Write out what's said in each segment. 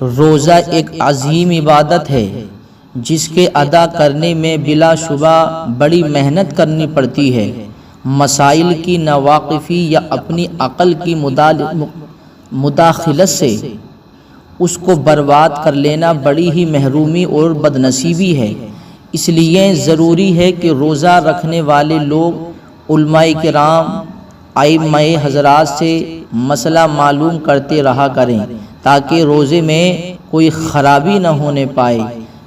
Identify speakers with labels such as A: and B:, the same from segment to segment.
A: روزہ ایک عظیم عبادت ہے جس کے ادا کرنے میں بلا شبہ بڑی محنت کرنی پڑتی ہے۔ مسائل کی ناواقفی یا اپنی عقل کی مداخلت سے اس کو برباد کر لینا بڑی ہی محرومی اور بدنصیبی ہے۔ اس لیے ضروری ہے کہ روزہ رکھنے والے لوگ علماء کرام، ائمہ حضرات سے مسئلہ معلوم کرتے رہا کریں تاکہ روزے میں کوئی خرابی نہ ہونے پائے۔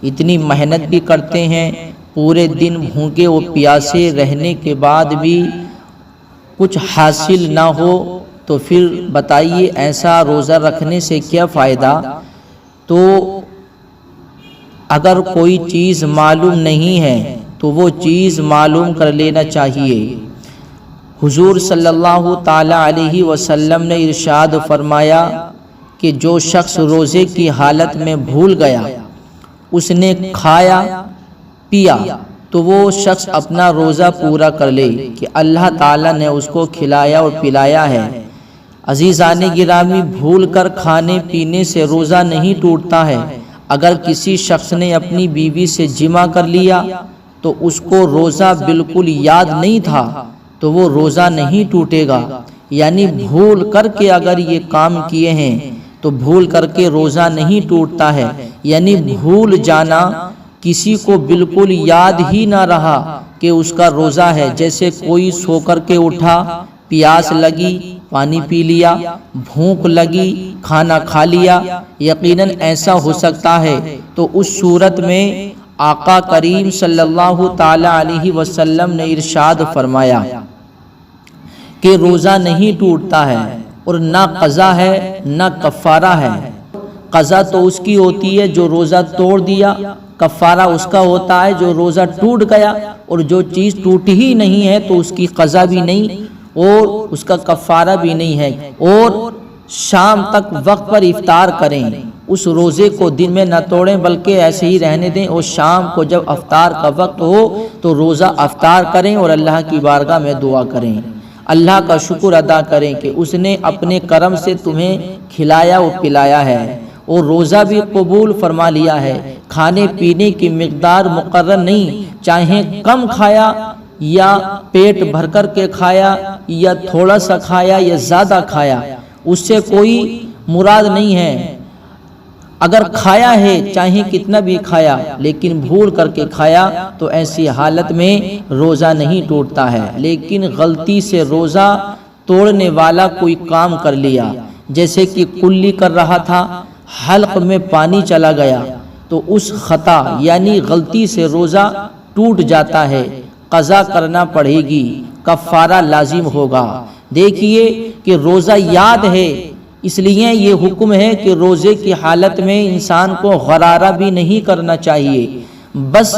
A: اتنی محنت بھی کرتے ہیں، پورے دن بھوکے و پیاسے رہنے کے بعد بھی کچھ حاصل نہ ہو تو پھر بتائیے ایسا روزہ رکھنے سے کیا فائدہ؟ تو اگر کوئی چیز معلوم نہیں ہے تو وہ چیز معلوم کر لینا چاہیے۔ حضور صلی اللہ تعالی علیہ وسلم نے ارشاد فرمایا کہ جو شخص روزے کی حالت میں بھول گیا، اس نے کھایا پیا تو وہ شخص اپنا روزہ پورا کر لے کہ اللہ تعالیٰ نے اس کو کھلایا اور پلایا ہے۔ عزیزان گرامی، بھول کر کھانے پینے سے روزہ نہیں ٹوٹتا ہے۔ اگر کسی شخص نے اپنی بیوی سے جمع کر لیا تو اس کو روزہ بالکل یاد نہیں تھا تو وہ روزہ نہیں ٹوٹے گا۔ یعنی بھول کر کے اگر یہ کام کیے ہیں تو بھول کر کے روزہ نہیں ٹوٹتا ہے۔ یعنی بھول جانا، کسی کو بالکل یاد ہی نہ رہا کہ اس کا روزہ ہے، جیسے کوئی سو کر کے اٹھا، پیاس لگی پانی پی لیا، بھوک لگی کھانا کھا لیا، یقیناً ایسا ہو سکتا ہے۔ تو اس صورت میں آقا کریم صلی اللہ تعالی علیہ وسلم نے ارشاد فرمایا کہ روزہ نہیں ٹوٹتا ہے، اور نہ قضا ہے نہ کفارہ ہے۔ قضا تو اس کی ہوتی ہے جو روزہ توڑ دیا، کفارہ اس کا ہوتا ہے جو روزہ ٹوٹ گیا، اور جو چیز ٹوٹی ہی نہیں ہے تو اس کی قضا بھی نہیں اور اس کا کفارہ بھی نہیں ہے۔ اور شام تک وقت پر افطار کریں، اس روزے کو دن میں نہ توڑیں بلکہ ایسے ہی رہنے دیں، اور شام کو جب افطار کا وقت ہو تو روزہ افطار کریں اور اللہ کی بارگاہ میں دعا کریں، اللہ کا شکر ادا کریں کہ اس نے اپنے کرم سے تمہیں کھلایا و پلایا ہے اور روزہ بھی قبول فرما لیا ہے۔ کھانے پینے کی مقدار مقرر نہیں، چاہے کم کھایا یا پیٹ بھر کر کے کھایا یا تھوڑا سا کھایا یا زیادہ کھایا، اس سے کوئی مراد نہیں ہے۔ اگر کھایا ہے چاہے کتنا بھی کھایا لیکن بھول کر کے کھایا تو ایسی حالت میں روزہ نہیں ٹوٹتا ہے۔ لیکن غلطی سے روزہ توڑنے والا کوئی کام کر لیا، جیسے کہ کلی کر رہا تھا، حلق میں پانی چلا گیا، تو اس خطا یعنی غلطی سے روزہ ٹوٹ جاتا ہے، قضا کرنا پڑے گی، کفارہ لازم ہوگا۔ دیکھیے کہ روزہ یاد ہے، اس لیے یہ حکم ہے کہ روزے کی حالت میں انسان کو غرارہ بھی نہیں کرنا چاہیے، بس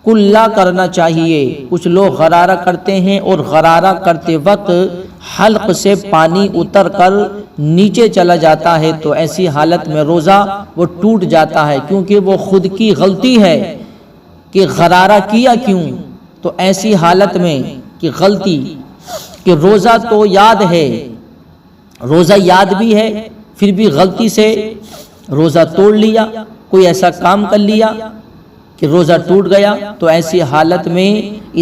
A: کلا کرنا چاہیے۔ کچھ لوگ غرارہ کرتے ہیں اور غرارہ کرتے وقت حلق سے پانی اتر کر نیچے چلا جاتا ہے، تو ایسی حالت میں روزہ وہ ٹوٹ جاتا ہے، کیونکہ وہ خود کی غلطی ہے کہ غرارہ کیا کیوں۔ تو ایسی حالت میں کہ غلطی کہ روزہ تو یاد ہے، روزہ یاد بھی ہے، پھر بھی غلطی سے روزہ توڑ لیا، کوئی ایسا کام کر لیا کہ روزہ ٹوٹ گیا، تو ایسی حالت میں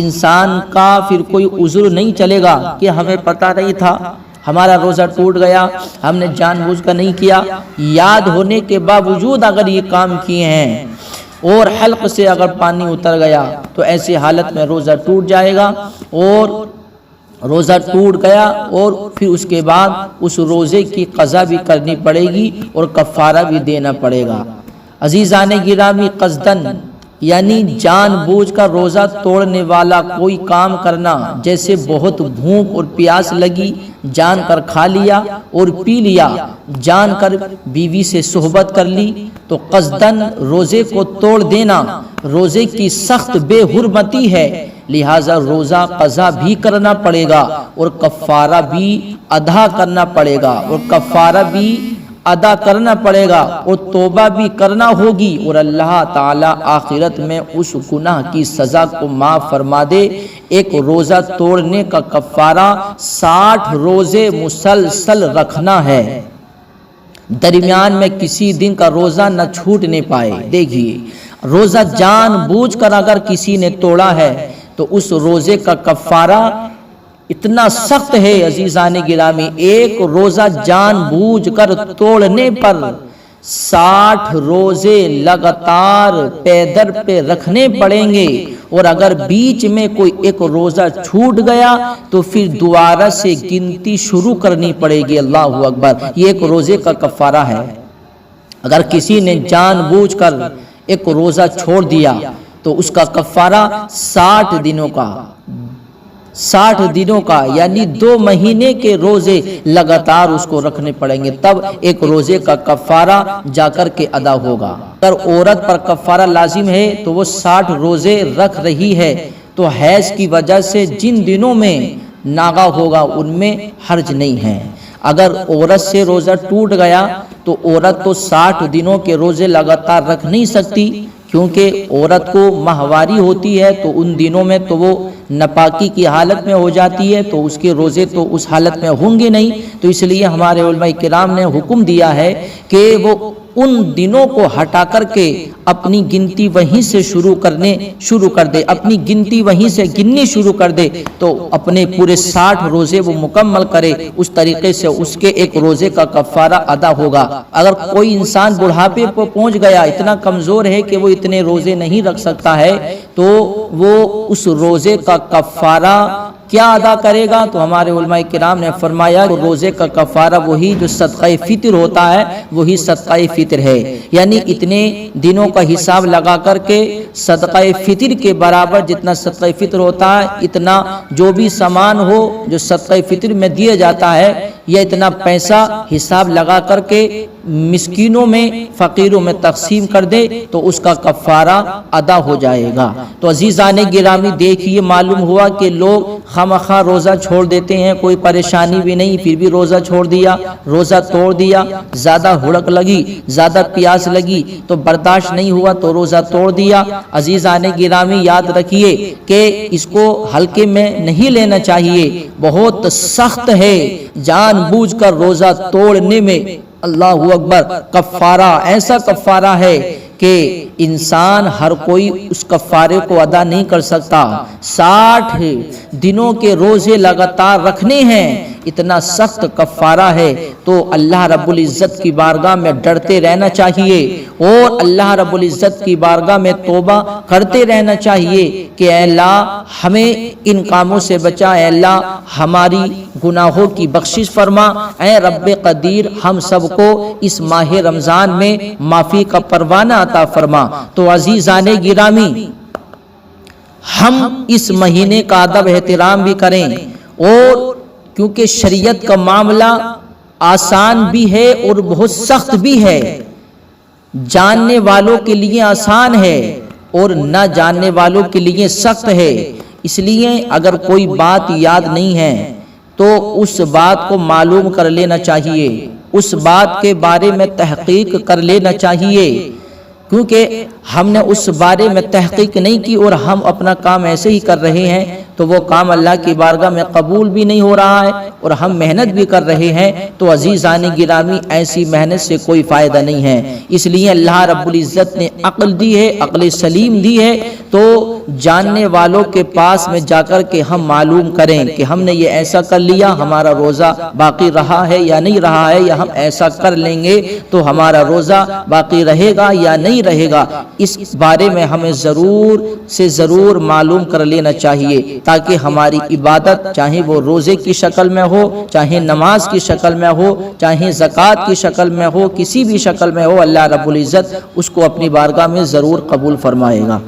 A: انسان کا پھر کوئی عذر نہیں چلے گا کہ ہمیں پتہ نہیں تھا، ہمارا روزہ ٹوٹ گیا، ہم نے جان بوجھ کر نہیں کیا۔ یاد ہونے کے باوجود اگر یہ کام کیے ہیں اور حلق سے اگر پانی اتر گیا تو ایسی حالت میں روزہ ٹوٹ جائے گا، اور روزہ ٹوٹ گیا اور پھر اس کے بعد اس روزے کی قضا بھی کرنی پڑے گی اور کفارہ بھی دینا پڑے گا۔ عزیزان گرامی، قصدن یعنی جان بوجھ کر روزہ توڑنے والا کوئی کام کرنا، جیسے بہت بھوک اور پیاس لگی، جان کر کھا لیا اور پی لیا، جان کر بیوی سے صحبت کر لی، تو قصدن روزے کو توڑ دینا روزے کی سخت بے حرمتی ہے، لہٰذا روزہ قضا بھی کرنا پڑے گا اور کفارہ بھی ادا کرنا پڑے گا، اور کفارہ بھی ادا کرنا پڑے گا اور توبہ بھی کرنا ہوگی، اور اللہ تعالیٰ آخرت میں اس گناہ کی سزا کو معاف فرما دے۔ ایک روزہ توڑنے کا کفارہ 60 روزے مسلسل رکھنا ہے۔ درمیان میں کسی دن کا روزہ نہ چھوٹنے پائے۔ دیکھیے روزہ جان بوجھ کر اگر کسی نے توڑا ہے تو اس روزے کا کفارہ اتنا سخت ہے عزیزان گرامی، ایک روزہ جان بوجھ کر توڑنے پر 60 روزے لگاتار پیدر پہ رکھنے پڑیں گے، اور اگر بیچ میں کوئی ایک روزہ چھوٹ گیا تو پھر دوبارہ سے گنتی شروع کرنی پڑے گی۔ اللہ اکبر، یہ ایک روزے کا کفارہ ہے۔ اگر کسی نے جان بوجھ کر ایک روزہ چھوڑ دیا تو اس کا کفارہ 60 دنوں کا یعنی 2 مہینے کے روزے لگاتار اس کو رکھنے پڑیں گے، تب ایک روزے کا کفارہ جا کر کے ادا ہوگا۔ اگر عورت پر کفارہ لازم ہے تو وہ 60 روزے رکھ رہی ہے تو حیض کی وجہ سے جن دنوں میں ناغا ہوگا ان میں حرج نہیں ہے۔ اگر عورت سے روزہ ٹوٹ گیا تو عورت تو 60 دنوں کے روزے لگاتار رکھ نہیں سکتی، کیونکہ عورت کو ماہواری ہوتی ہے تو ان دنوں میں تو وہ ناپاکی کی حالت میں ہو جاتی ہے، تو اس کے روزے تو اس حالت میں ہوں گے نہیں۔ تو اس لیے ہمارے علماء کرام نے حکم دیا ہے کہ وہ ان دنوں کو ہٹا کر کے اپنی گنتی وہیں سے شروع کر دے، اپنی گنتی وہیں سے گننی شروع کر دے، تو اپنے پورے 60 روزے وہ مکمل کرے، اس طریقے سے اس کے ایک روزے کا کفارہ ادا ہوگا۔ اگر کوئی انسان بڑھاپے پر پہنچ گیا، اتنا کمزور ہے کہ وہ اتنے روزے نہیں رکھ سکتا ہے، تو وہ اس روزے کا کفارہ کیا ادا کرے گا؟ تو ہمارے علماء کرام نے فرمایا کہ روزے کا کفارہ وہی جو صدقہ فطر ہوتا ہے وہی صدقہ فطر ہے، یعنی اتنے دنوں کا حساب لگا کر کے صدقہ فطر کے برابر جتنا صدقہ فطر ہوتا ہے اتنا جو بھی سامان ہو جو صدقہ فطر میں دیا جاتا ہے، یا اتنا پیسہ حساب لگا کر کے مسکینوں میں فقیروں میں تقسیم کر دے تو اس کا کفارہ ادا ہو جائے گا۔ تو عزیزان گرامی دیکھیے معلوم ہوا کہ لوگ خامخواہ روزہ چھوڑ دیتے ہیں، کوئی پریشانی بھی نہیں، پھر بھی روزہ چھوڑ دیا، روزہ توڑ دیا، زیادہ ہڑک لگی، زیادہ پیاس لگی تو برداشت نہیں ہوا تو روزہ توڑ دیا۔ عزیزان گرامی یاد رکھیے کہ اس کو ہلکے میں نہیں لینا چاہیے، بہت سخت ہے جان بوجھ کر روزہ توڑنے میں۔ اللہ اکبر، کفارہ ایسا کفارہ ہے کہ انسان ہر کوئی اس کفارے کو ادا نہیں کر سکتا۔ 60 دنوں کے روزے لگاتار رکھنے ہیں، اتنا سخت کفارہ ہے، تو اللہ رب العزت کی بارگاہ میں ڈرتے رہنا چاہیے اور اللہ رب العزت کی بارگاہ میں توبہ کرتے رہنا چاہیے کہ اے اللہ ہمیں ان کاموں سے بچا، اے اللہ ہماری گناہوں کی بخشش فرما، اے رب قدیر ہم سب کو اس ماہ رمضان میں معافی کا پروانہ عطا فرما۔ تو عزیزان گرامی ہم اس مہینے کا ادب احترام بھی کریں، اور کیونکہ شریعت کا معاملہ آسان بھی ہے اور بہت سخت بھی ہے، جاننے والوں کے لیے آسان ہے اور نہ جاننے والوں کے لیے سخت ہے۔ اس لیے اگر کوئی بات یاد نہیں ہے تو اس بات کو معلوم کر لینا چاہیے، اس بات کے بارے میں تحقیق کر لینا چاہیے، کیونکہ ہم نے اس بارے میں تحقیق نہیں کی اور ہم اپنا کام ایسے ہی کر رہے ہیں تو وہ کام اللہ کی بارگاہ میں قبول بھی نہیں ہو رہا ہے اور ہم محنت بھی کر رہے ہیں، تو عزیزان گرامی ایسی محنت سے کوئی فائدہ نہیں ہے۔ اس لیے اللہ رب العزت نے عقل دی ہے، عقل سلیم دی ہے، تو جاننے والوں کے پاس میں جا کر کے ہم معلوم کریں کہ ہم نے یہ ایسا کر لیا، ہمارا روزہ باقی رہا ہے یا نہیں رہا ہے، یا ہم ایسا کر لیں گے تو ہمارا روزہ باقی رہے گا یا نہیں رہے گا۔ اس بارے میں ہمیں ضرور سے ضرور معلوم کر لینا چاہیے تاکہ ہماری عبادت چاہے وہ روزے کی شکل میں ہو، چاہے نماز کی شکل میں ہو، چاہے زکوٰۃ کی شکل میں ہو، کسی بھی شکل میں ہو، اللہ رب العزت اس کو اپنی بارگاہ میں ضرور قبول فرمائے گا۔